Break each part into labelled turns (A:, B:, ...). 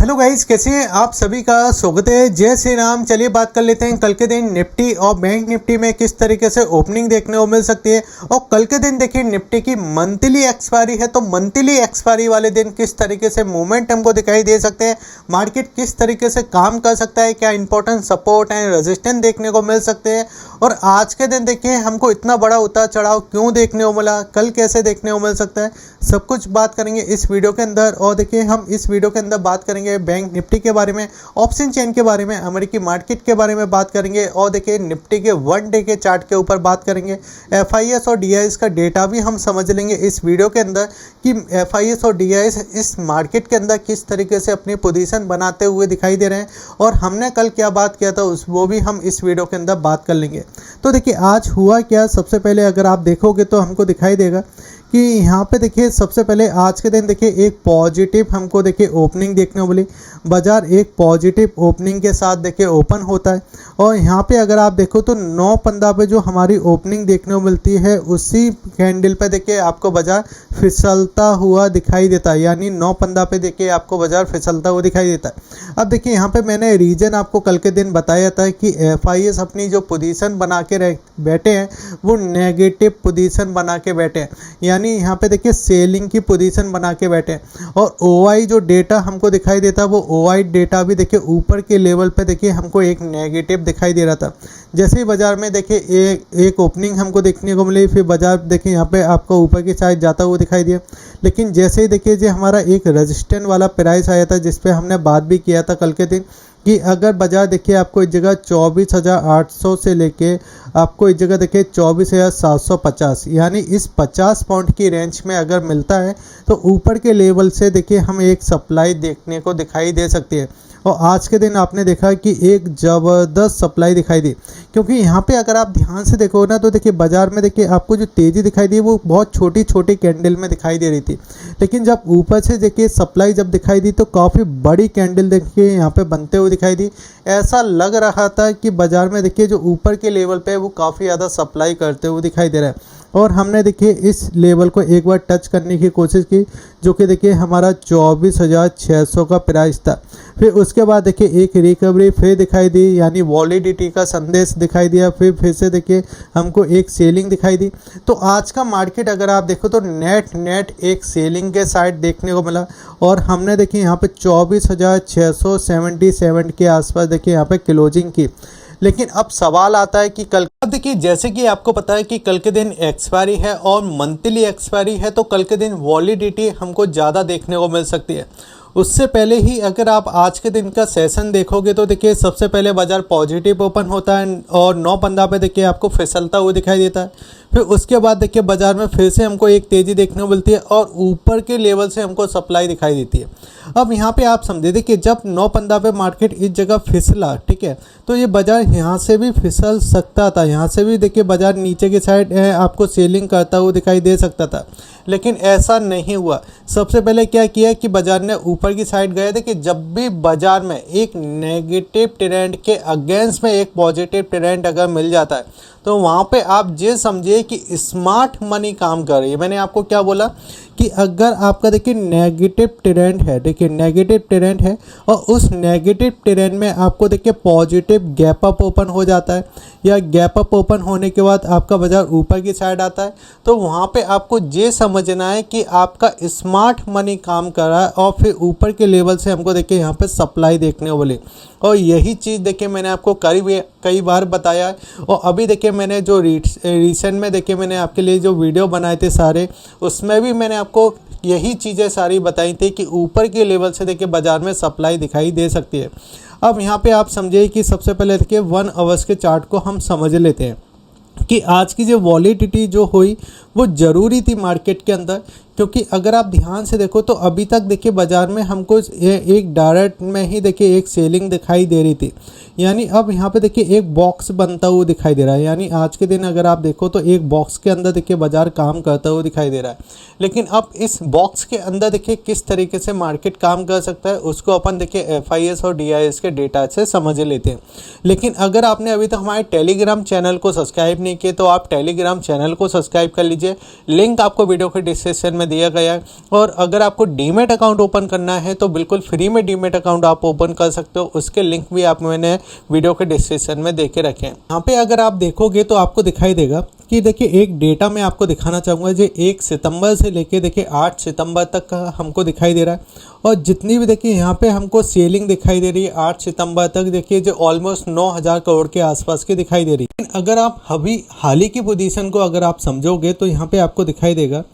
A: Hello guys, कैसे हैं आप? सभी का स्वागत है। जय श्री राम। चलिए बात कर लेते हैं कल के दिन निफ्टी और बैंक निफ्टी में किस तरीके से ओपनिंग देखने को मिल सकती है। और कल के दिन देखिए निफ्टी की मंथली एक्सपायरी है, तो मंथली एक्सपायरी वाले दिन किस तरीके से मूवमेंट हमको दिखाई दे सकते हैं, मार्केट किस तरीके से काम कर सकता है, क्या इंपॉर्टेंट सपोर्ट एंड रेजिस्टेंस देखने को मिल सकते हैं। और आज के दिन देखिए हमको इतना बड़ा उतार चढ़ाव क्यों देखने को मिला, कल कैसे देखने को मिल सकता है, सब कुछ बात करेंगे इस वीडियो के अंदर। और देखिए हम इस वीडियो के अंदर बात करेंगे बैंक निफ्टी के बारे में, ऑप्शन चेन के बारे में, अमेरिकी मार्केट के बारे में बात करेंगे। और देखिए निफ्टी के 1 डे के चार्ट के ऊपर बात करेंगे। FIS और DIS का डेटा भी हम समझ लेंगे इस वीडियो के अंदर कि FIS और DIS इस मार्केट के अंदर किस तरीके से अपनी पोजीशन बनाते हुए दिखाई दे रहे हैं और हमने कल क्या बात किया था वो भी हम इस वीडियो के अंदर बात कर लेंगे। तो देखिए आज हुआ क्या, सबसे पहले अगर आप देखोगे तो हमको दिखाई देगा कि यहाँ पे देखिए सबसे पहले आज के दिन देखिए एक पॉजिटिव हमको देखिए ओपनिंग देखने को मिली। बाजार एक पॉजिटिव ओपनिंग के साथ देखिए ओपन होता है। और यहाँ पे अगर आप देखो तो 9.15 पे जो हमारी ओपनिंग देखने को मिलती है उसी कैंडल पे देखिए आपको बाजार फिसलता हुआ दिखाई देता है, यानी 9.15 पे देखिए आपको बाजार फिसलता हुआ दिखाई देता है। अब देखिए यहाँ पे मैंने रीजन आपको कल के दिन बताया था कि FIS अपनी जो पोजीशन बना के बैठे हैं वो नेगेटिव पोजीशन बना के बैठे हैं, यानी यहाँ पे देखिए सेलिंग की पोजीशन बना के बैठे हैं। और OI जो डेटा हमको दिखाई देता है वो OI डेटा भी देखिए ऊपर के लेवल पे देखिए हमको एक नेगेटिव दिखाई दे रहा था। जैसे ही बाजार में देखिए एक ओपनिंग हमको देखने को मिली, फिर बाजार देखिए यहाँ पे आपको ऊपर की साइड जाता हुआ दिखाई दिया। लेकिन जैसे ही देखिए जो हमारा एक रेजिस्टेंस वाला प्राइस आया था जिस पे हमने बात भी किया था कल के दिन कि अगर बाजार देखिए आपको इस जगह 24,800 से लेके आपको इस जगह देखिए 24,750 यानी इस 50 पॉइंट की रेंज में अगर मिलता है तो ऊपर के लेवल से देखिए हमें एक सप्लाई देखने को दिखाई दे सकती है। और आज के दिन आपने देखा कि एक ज़बरदस्त सप्लाई दिखाई दी, क्योंकि यहाँ पे अगर आप ध्यान से देखो ना तो देखिए बाजार में देखिए आपको जो तेज़ी दिखाई दी वो बहुत छोटी छोटी कैंडल में दिखाई दे रही थी। लेकिन जब ऊपर से देखिए सप्लाई जब दिखाई दी तो काफ़ी बड़ी कैंडल देखिए यहाँ पे बनते हुए दिखाई दी। ऐसा लग रहा था कि बाजार में देखिए जो ऊपर के लेवल पे वो काफ़ी ज़्यादा सप्लाई करते हुए दिखाई दे रहा है। और हमने देखिए इस लेवल को एक बार टच करने की कोशिश की जो कि देखिए हमारा 24,600 का प्राइस था। फिर उसके बाद देखिए एक रिकवरी फिर दिखाई दी, यानी वॉलिडिटी का संदेश दिखाई दिया। फिर से देखिए हमको एक सेलिंग दिखाई दी। तो आज का मार्केट अगर आप देखो तो नेट एक सेलिंग के साइड देखने को मिला। और हमने देखिए यहाँ पे 24,677 के आसपास देखिए यहाँ पे क्लोजिंग की। लेकिन अब सवाल आता है कि कल देखिए जैसे कि आपको पता है कि कल के दिन एक्सपायरी है और मंथली एक्सपायरी है, तो कल के दिन वॉलिडिटी हमको ज़्यादा देखने को मिल सकती है। उससे पहले ही अगर आप आज के दिन का सेशन देखोगे तो देखिए सबसे पहले बाजार पॉजिटिव ओपन होता है और 9.15 पे देखिए आपको फिसलता हुआ दिखाई देता है। फिर उसके बाद देखिए बाजार में फिर से हमको एक तेज़ी देखने को मिलती है और ऊपर के लेवल से हमको सप्लाई दिखाई देती है। अब यहाँ पे आप समझे देखिए जब 9.15 पे मार्केट इस जगह फिसला, ठीक है, तो ये बाजार यहाँ से भी फिसल सकता था, यहाँ से भी देखिए बाजार नीचे की साइड आपको सेलिंग करता हुआ दिखाई दे सकता था। लेकिन ऐसा नहीं हुआ। सबसे पहले क्या किया कि बाजार ने ऊपर की साइड गए। देखिए जब भी बाजार में एक नेगेटिव ट्रेंड के अगेंस्ट में एक पॉजिटिव ट्रेंड अगर मिल जाता है तो वहाँ पे आप ये समझिए कि स्मार्ट मनी काम कर रही है। मैंने आपको क्या बोला कि अगर आपका देखिए नेगेटिव ट्रेंड है, देखिए नेगेटिव ट्रेंड है और उस नेगेटिव ट्रेंड में आपको देखिए पॉजिटिव गैप अप ओपन हो जाता है या गैप अप ओपन होने के बाद आपका बाजार ऊपर की साइड आता है, तो वहाँ पे आपको ये समझना है कि आपका स्मार्ट मनी काम कर रहा है। और फिर ऊपर के लेवल से हमको देखिए यहाँ पे सप्लाई देखने को मिली। और यही चीज़ देखिए मैंने आपको कई बार बताया है। और अभी देखिए मैंने जो रिसेंट में देखिए मैंने आपके लिए जो वीडियो बनाए थे सारे, उसमें भी मैंने आपको यही चीज़ें सारी बताई थी कि ऊपर के लेवल से देखिए बाजार में सप्लाई दिखाई दे सकती है। अब यहाँ पे आप समझिए कि सबसे पहले देखिए 1 आवर्स के चार्ट को हम समझ लेते हैं कि आज की जो वॉलिडिटी जो हुई वो ज़रूरी थी मार्केट के अंदर, क्योंकि अगर आप ध्यान से देखो तो अभी तक देखिए बाजार में हमको एक डायरेक्ट में ही देखिए एक सेलिंग दिखाई दे रही थी। यानी अब यहाँ पे देखिए एक बॉक्स बनता हुआ दिखाई दे रहा है, यानी आज के दिन अगर आप देखो तो एक बॉक्स के अंदर देखिए बाजार काम करता हुआ दिखाई दे रहा है। लेकिन अब इस बॉक्स के अंदर देखिए किस तरीके से मार्केट काम कर सकता है उसको अपन देखिए FIS और DIS के डेटा से समझ लेते हैं। लेकिन अगर आपने अभी तक हमारे टेलीग्राम चैनल को सब्सक्राइब नहीं किया तो आप टेलीग्राम चैनल को सब्सक्राइब कर लीजिए। लीजिए, लिंक आपको वीडियो के डिस्क्रिप्शन में दिया गया है। और अगर आपको डीमेट अकाउंट ओपन करना है तो बिल्कुल फ्री में डीमेट अकाउंट आप ओपन कर सकते हो, उसके लिंक भी आप मैंने वीडियो के डिस्क्रिप्शन में दे के रखे हैं। यहाँ पे अगर आप देखोगे तो आपको दिखाई देगा कि देखिए एक डेटा मैं आपको दिखाना चाहूँगा जो 1 सितंबर से लेके देखिए 8 सितंबर तक का हमको दिखाई दे रहा है। और जितनी भी देखिए यहाँ पे हमको सेलिंग दिखाई दे रही है 8 सितंबर तक देखिए जो ऑलमोस्ट 9,000 करोड़ के आसपास की दिखाई दे रही है। अगर आप अभी हाल ही की पोजीशन को अगर आप समझोगे तो यहाँ पे आपको दिखाई देगा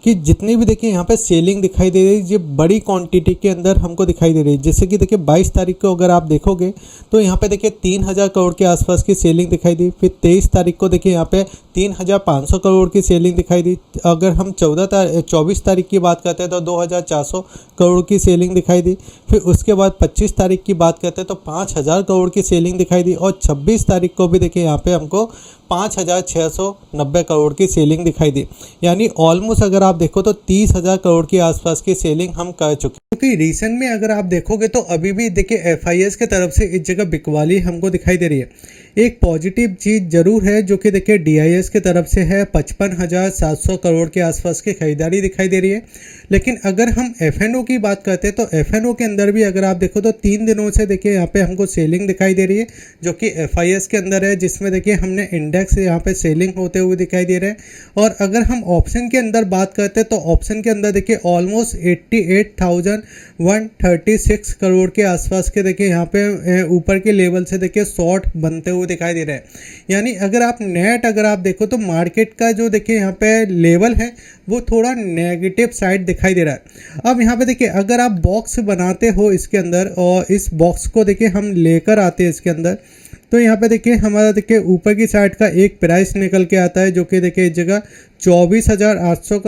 A: कि जितनी भी देखिए यहाँ पे सेलिंग दिखाई दे रही है ये बड़ी क्वांटिटी के अंदर हमको दिखाई दे रही है। जैसे कि देखिए 22 तारीख को अगर आप देखोगे तो यहाँ पे देखिए 3,000 करोड़ के आसपास की सेलिंग दिखाई दी। फिर 23 तारीख को देखिए यहाँ पे 3,500 करोड़ की सेलिंग दिखाई दी। अगर हम 24 तारीख की बात करते हैं तो 2,400 करोड़ की सेलिंग दिखाई दी। फिर उसके बाद 25 तारीख की बात करते हैं तो 5,000 करोड़ की सेलिंग दिखाई दी। और 26 तारीख को भी देखिए यहाँ पे हमको 5,690 करोड़ की सेलिंग दिखाई दी। यानी ऑलमोस्ट अगर आप देखो तो 30,000 करोड़ के आसपास की सेलिंग हम कर चुके हैं। क्योंकि रिसेंट में अगर आप देखोगे तो अभी भी देखिए एफआईएस की तरफ से इस जगह बिकवाली हमको दिखाई दे रही है। एक पॉजिटिव चीज़ जरूर है जो कि देखिए डीआईएस की तरफ से है, 55,700 करोड़ के आसपास की खरीदारी दिखाई दे रही है। लेकिन अगर हम एफएनओ की बात करते हैं तो एफएनओ के अंदर भी अगर आप देखो तो 3 दिनों से देखिए यहाँ पे हमको सेलिंग दिखाई दे रही है जो कि एफआईएस के अंदर है, जिसमें देखिए हमने इंडेक्स यहाँ पे सेलिंग होते हुए दिखाई दे रहे हैं। और अगर हम ऑप्शन के अंदर बात करते हैं तो ऑप्शन के अंदर देखिए ऑलमोस्ट 88,136 करोड़ के आसपास के देखिए यहाँ पे ऊपर के लेवल से देखिए शॉर्ट बनते हुए दिखाई दे रहे हैं। यानी अगर आप नेट अगर आप देखो तो मार्केट का जो देखिए यहाँ पे लेवल है वो थोड़ा नेगेटिव साइड दिखाई दे रहा है। अब यहाँ पे देखिए अगर आप बॉक्स बनाते हो इसके अंदर और इस बॉक्स को देखिए हम लेकर आते हैं इसके अंदर, तो यहाँ पे देखिए हमारा देखिए ऊपर की साइड का एक प्राइस निकल के आता है जो कि देखिए इस जगह 24,800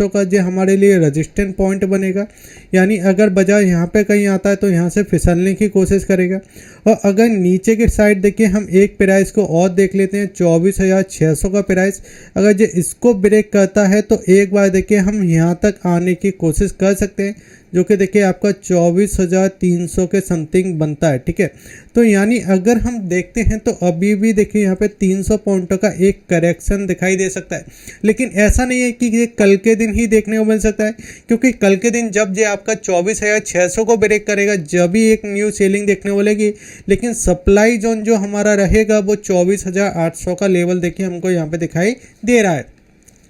A: का जो हमारे लिए रजिस्टेंस पॉइंट बनेगा। यानी अगर बाजार यहाँ पे कहीं आता है तो यहाँ से फिसलने की कोशिश करेगा। और अगर नीचे की साइड देखिए हम एक प्राइस को और देख लेते हैं 24,600 का प्राइस, अगर जो इसको ब्रेक करता है तो एक बार देखिए हम यहाँ तक आने की कोशिश कर सकते हैं जो कि देखिए आपका 24,300 के समथिंग बनता है। ठीक है, तो यानी अगर हम देखते हैं तो अभी भी देखिए यहाँ पे 300 पॉइंटों का एक करेक्शन दिखाई दे सकता है। लेकिन ऐसा नहीं है कि ये कल के दिन ही देखने को मिल सकता है, क्योंकि कल के दिन जब ये आपका 24,600 को ब्रेक करेगा जब ही एक न्यू सेलिंग देखने को मिलेगी। लेकिन सप्लाई जोन जो हमारा रहेगा वो 24,800 का लेवल देखिए हमको यहाँ पे दिखाई दे रहा है।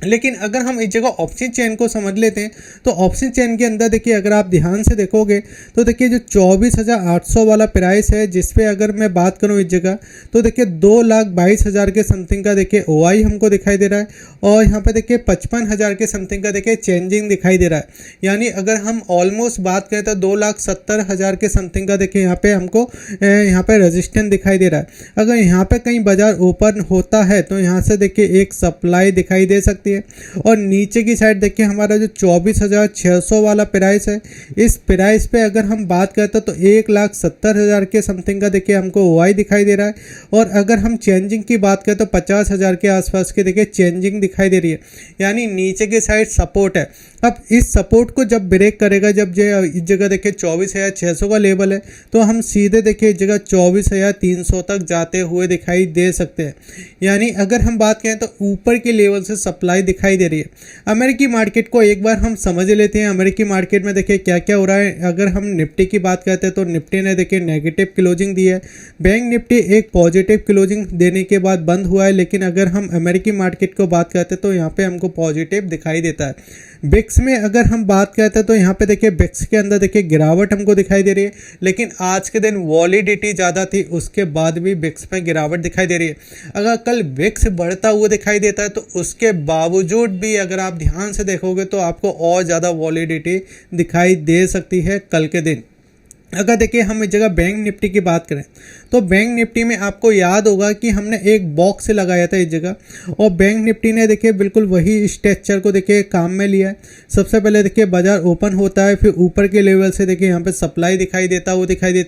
A: लेकिन अगर हम इस जगह ऑप्शन चेन को समझ लेते हैं तो ऑप्शन चेन के अंदर देखिए अगर आप ध्यान से देखोगे तो देखिए जो 24,800 वाला प्राइस है जिस पे अगर मैं बात करूं इस जगह तो देखिए 2,22,000 के समथिंग का देखिए ओआई हमको दिखाई दे रहा है। और यहाँ पे देखिए 55,000 के समथिंग का देखिए चेंजिंग दिखाई दे रहा है। यानी अगर हम ऑलमोस्ट बात करें तो 2,70,000 के समथिंग का देखिए यहाँ पे हमको यहाँ पे रेजिस्टेंस दिखाई दे रहा है। अगर यहाँ पे कहीं बाजार ओपन होता है तो यहाँ से देखिए एक सप्लाई दिखाई दे सकती है। और नीचे की साइड देखिए हमारा जो 24,600 वाला प्राइस है, इस प्राइस पे अगर हम बात करते हैं तो 1,70,000 के समथिंग का देखिए हमको ओआई दिखाई दे रहा है। और अगर हम चेंजिंग की बात करें तो 50,000 के आसपास के देखिए चेंजिंग दिखाई दे रही है। यानी नीचे की साइड सपोर्ट है। अब इस सपोर्ट को जब ब्रेक करेगा, जब इस जगह देखिए 24,600 का लेवल है तो हम सीधे देखिए इस जगह 24,300 तक जाते हुए दिखाई दे सकते हैं। यानी अगर हम बात करें तो ऊपर के लेवल से सप्लाई दिखाई दे रही है। अमेरिकी मार्केट को एक बार हम समझ लेते हैं। अमेरिकी मार्केट में देखिए क्या क्या हो रहा है। अगर हम निफ्टी की बात करते हैं तो निफ्टी ने देखिए नेगेटिव क्लोजिंग दी है। बैंक निफ्टी एक पॉजिटिव क्लोजिंग देने के बाद बंद हुआ है। लेकिन अगर हम अमेरिकी मार्केट को बात करते हैं तो यहाँ पे हमको पॉजिटिव दिखाई देता है। बिक्स में अगर हम बात करते हैं तो यहाँ पे देखिए बिक्स के अंदर देखिए गिरावट हमको दिखाई दे रही है। लेकिन आज के दिन वॉलिडिटी ज़्यादा थी, उसके बाद भी बिक्स में गिरावट दिखाई दे रही है। अगर कल बिक्स बढ़ता हुआ दिखाई देता है तो उसके बावजूद भी अगर आप ध्यान से देखोगे तो आपको और ज़्यादा वॉलिडिटी दिखाई दे सकती है कल के दिन। अगर देखिए हम इस जगह बैंक निफ्टी की बात करें तो बैंक निफ्टी में आपको याद होगा कि हमने एक बॉक्स लगाया था इस जगह, और बैंक निफ्टी ने देखिए बिल्कुल वही स्ट्रक्चर को देखिए काम में लिया है। सबसे पहले देखिए बाजार ओपन होता है, फिर ऊपर के लेवल से देखिए यहाँ पे सप्लाई दिखाई देता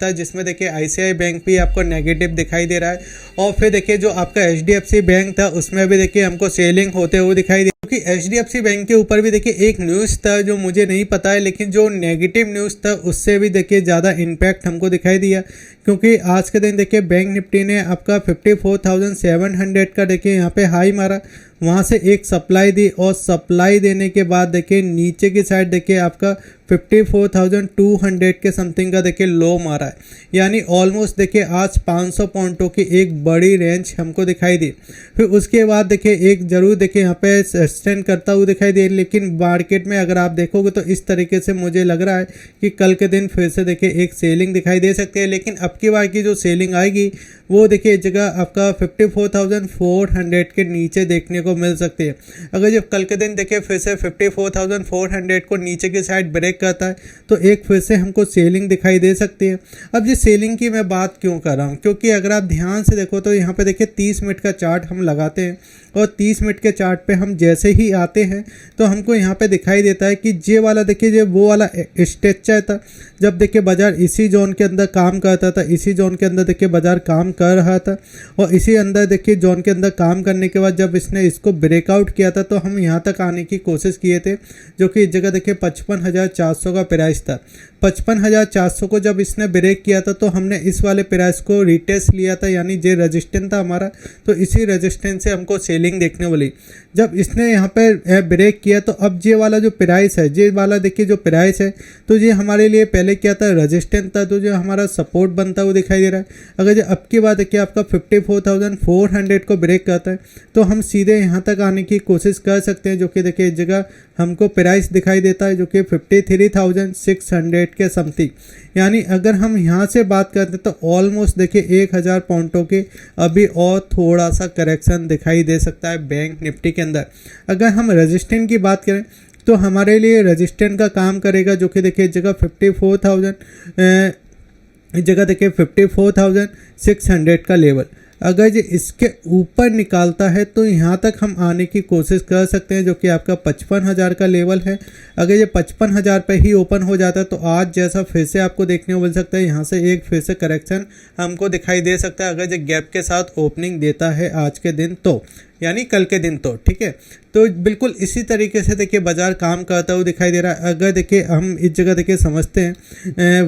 A: है, जिसमें देखिए आईसीआई बैंक भी आपको नेगेटिव दिखाई दे रहा है। और फिर देखिए जो आपका एचडीएफसी बैंक था उसमें भी देखिए हमको सेलिंग होते हुए दिखाई दे, क्योंकि एचडीएफसी बैंक के ऊपर भी देखिए एक न्यूज़ था जो मुझे नहीं पता है, लेकिन जो नेगेटिव न्यूज़ था उससे भी देखिए ज़्यादा इम्पैक्ट हमको दिखाई दिया। क्योंकि आज के दिन देखिए बैंक निफ्टी ने आपका 54,700 का देखिए यहाँ पे हाई मारा, वहाँ से एक सप्लाई दी और सप्लाई देने के बाद देखिए नीचे की साइड देखिए आपका 54,200 के समथिंग का देखिए लो मारा है, यानी ऑलमोस्ट देखिए आज 500 पॉइंटों की एक बड़ी रेंज हमको दिखाई दी। फिर उसके बाद देखिए एक जरूर देखिए यहाँ पे सस्टेन करता हुआ दिखाई दे, लेकिन मार्केट में अगर आप देखोगे तो इस तरीके से मुझे लग रहा है कि कल के दिन फिर से देखिए एक सेलिंग दिखाई दे सकती है, लेकिन अब की बार की जो सेलिंग आएगी वो देखिए इस जगह आपका 54,400 के नीचे देखने को मिल सकती है। अगर जब कल के दिन देखिए फिर से 54,400 को नीचे की साइड ब्रेक करता है तो एक फिर से हमको सेलिंग दिखाई दे सकती है। अब ये सेलिंग की मैं बात क्यों कर रहा हूँ, क्योंकि अगर आप ध्यान से देखो तो यहाँ पे देखिए 30 मिनट का चार्ट हम लगाते हैं और 30 मिनट के चार्ट पे हम जैसे ही आते हैं तो हमको यहाँ पे दिखाई देता है कि ये वाला देखिए जो वो वाला स्ट्रक्चर था, जब देखिए बाजार इसी जोन के अंदर काम करता था, इसी जोन के अंदर देखिए बाजार काम कर रहा था और इसी अंदर देखिए जोन के अंदर काम करने के बाद जब इसने इसको ब्रेकआउट किया था तो हम यहाँ तक आने की कोशिश किए थे, जो कि इस जगह देखिए 55,400 का प्राइस था। 55,400 को जब इसने ब्रेक किया था तो हमने इस वाले प्राइस को रिटेस्ट लिया था, यानी जो रजिस्टेंस था हमारा, तो इसी रजिस्टेंस से हमको सेलिंग देखने वाली। जब इसने यहाँ पे ब्रेक किया तो अब ये वाला जो प्राइस है, ये वाला देखिए जो प्राइस है, तो ये हमारे लिए पहले क्या था, रजिस्टेंस था, तो जो हमारा सपोर्ट बनता हुआ दिखाई दे रहा है। अगर जो अब की बात देखिए आपका 54,400 को ब्रेक करता है तो हम सीधे यहाँ तक आने की कोशिश कर सकते हैं, जो कि देखिए इस जगह हमको प्राइस दिखाई देता है जो कि 53,600 के समथिंग। यानी अगर हम यहाँ से बात करते तो ऑलमोस्ट देखिए 1,000 पॉइंटों के अभी और थोड़ा सा करेक्शन दिखाई दे सकता है बैंक निफ्टी के अंदर। अगर हम रेजिस्टेंस की बात करें तो हमारे लिए रेजिस्टेंस का काम करेगा, जो कि देखिए जगह 54,600 का लेवल। अगर ये इसके ऊपर निकालता है तो यहाँ तक हम आने की कोशिश कर सकते हैं, जो कि आपका 55,000 का लेवल है। अगर ये 55,000 पे ही ओपन हो जाता है तो आज जैसा फिर से आपको देखने को मिल सकता है, यहाँ से एक फिर से करेक्शन हमको दिखाई दे सकता है अगर ये गैप के साथ ओपनिंग देता है आज के दिन तो, यानी कल के दिन तो, ठीक है। तो बिल्कुल इसी तरीके से देखिए बाजार काम करता हुआ दिखाई दे रहा है। अगर देखिए हम इस जगह देखिए समझते हैं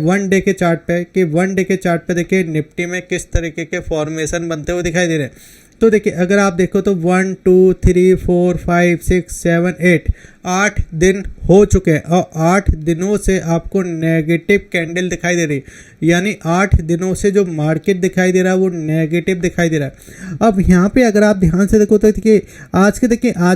A: 1 डे के चार्ट पे कि 1 डे के चार्ट पे देखिए निफ्टी में किस तरीके के फॉर्मेशन बनते हुए दिखाई दे रहे हैं। तो देखिए अगर आप देखो तो 1 2 3 4 5 6 7 8 दिन हो चुके हैं और 8 दिनों से आपको नेगेटिव कैंडल दिखाई दे रही है, यानी 8 दिनों से जो मार्केट दिखाई दे रहा है वो नेगेटिव दिखाई दे रहा है। अब यहाँ पे अगर आप ध्यान से देखो तो देखिए आज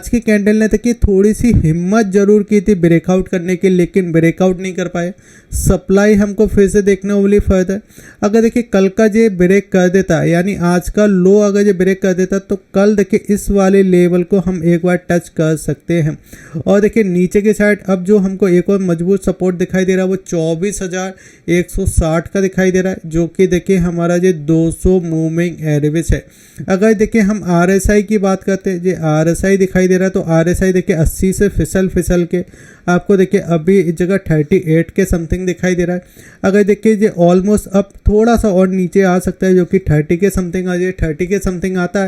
A: के कैंडल ने देखिए थोड़ी सी हिम्मत जरूर की थी ब्रेकआउट करने की, लेकिन ब्रेकआउट नहीं कर पाए। सप्लाई हमको फिर से देखने को मिली फर्दर। अगर देखिए कल का ये ब्रेक कर देता, यानी आज का लो अगर ये ब्रेक कर देता तो कल देखिए इस वाले लेवल को हम एक बार टच कर सकते हैं। और देखिए नीचे की साइड अब जो हमको एक और मजबूत सपोर्ट दिखाई दे रहा है वो 24,160 का दिखाई दे रहा है, जो कि देखिए हमारा ये 200 मूविंग एवरेज है। अगर देखिए हम RSI की बात करते हैं, ये RSI दिखाई दे रहा है, तो RSI देखिए 80 से फिसल के आपको देखिए अभी इस जगह 38 के समथिंग दिखाई दे रहा है। अगर देखिए ये ऑलमोस्ट अब थोड़ा सा और नीचे आ सकता है, जो कि 30 के समथिंग आ जाए, 30 के समथिंग आता है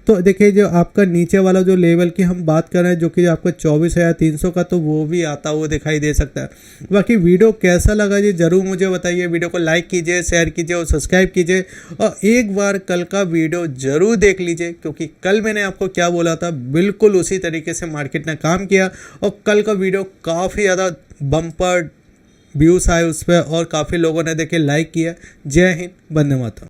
A: तो देखिए जो आपका नीचे वाला जो लेवल की हम बात कर रहे हैं, जो कि आपका 24,300 का, तो वो भी आता हुआ दिखाई दे सकता है। बाकी वीडियो कैसा लगा जी जरूर मुझे बताइए। वीडियो को लाइक कीजिए, शेयर कीजिए और सब्सक्राइब कीजिए, और एक बार कल का वीडियो जरूर देख लीजिए, क्योंकि कल मैंने आपको क्या बोला था बिल्कुल उसी तरीके से मार्केट ने काम किया और कल का वीडियो काफ़ी ज़्यादा बम्पर व्यूज़ आए उस पर और काफ़ी लोगों ने देखे लाइक किया। जय हिंद, वंदे मातरम।